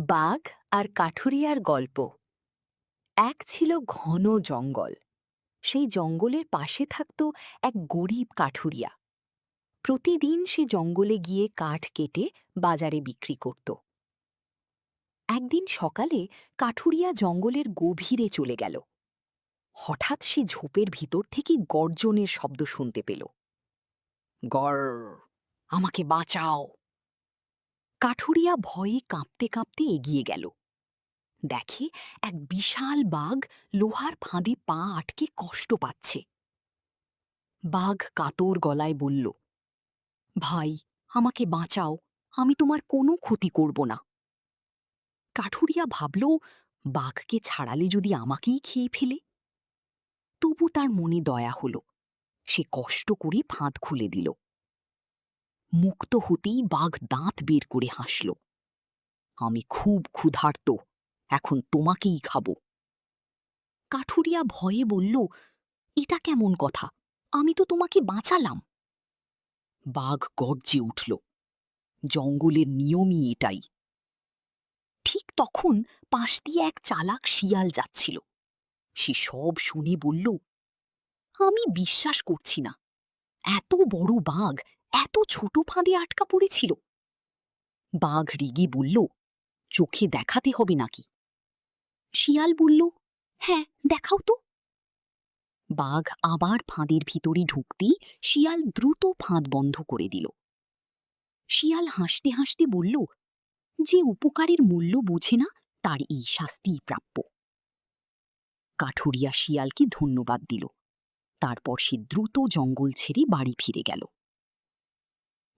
বাঘ আর কাঠুরিয়ার গল্প। এক ছিল ঘন জঙ্গল। সেই জঙ্গলের পাশে থাকত এক গরিব কাঠুরিয়া। প্রতিদিন সে জঙ্গলে গিয়ে কাঠ কেটে বাজারে বিক্রি করত। একদিন সকালে কাঠুরিয়া জঙ্গলের গভীরে চলে গেল। হঠাৎ সে ঝোপের ভিতর থেকে গর্জনের শব্দ শুনতে পেল। গর, আমাকে বাঁচাও! কাঠুরিয়া ভয়ে কাঁপতে কাঁপতে এগিয়ে গেল। দেখে এক বিশাল বাঘ লোহার ফাঁদে পা আটকে কষ্ট পাচ্ছে। বাঘ কাতর গলায় বলল, ভাই, আমাকে বাঁচাও, আমি তোমার কোনো ক্ষতি করব না। কাঠুরিয়া ভাবল, বাঘকে ছাড়ালে যদি আমাকেই খেয়ে ফেলে। তবু তার মনে দয়া হল। সে কষ্ট করে ফাঁদ খুলে দিল। মুক্ত হতেই বাঘ দাঁত বের করে হাসল। আমি খুব ক্ষুধার্ত, এখন তোমাকেই খাবো। কাঠুরিয়া ভয়ে বলল, এটা কেমন কথা? আমি তো তোমাকে বাঁচালাম। বাঘ গর্জে উঠল, জঙ্গলের নিয়মই এটাই। ঠিক তখন পাশ দিয়ে এক চালাক শিয়াল যাচ্ছিল। সে সব শুনে বলল, আমি বিশ্বাস করছি না, এত বড় বাঘ এত ছোট ফাঁদে আটকা পড়েছিল। বাঘ রেগে বলল, চোখে দেখাতে হবে নাকি? শিয়াল বলল, হ্যাঁ, দেখাও তো। বাঘ আবার ফাঁদের ভিতরে ঢুকতেই শিয়াল দ্রুত ফাঁদ বন্ধ করে দিল। শিয়াল হাসতে হাসতে বলল, যে উপকারের মূল্য বোঝে না তার এই শাস্তিই প্রাপ্য। কাঠুরিয়া শিয়ালকে ধন্যবাদ দিল। তারপর সে দ্রুত জঙ্গল ছেড়ে বাড়ি ফিরে গেল।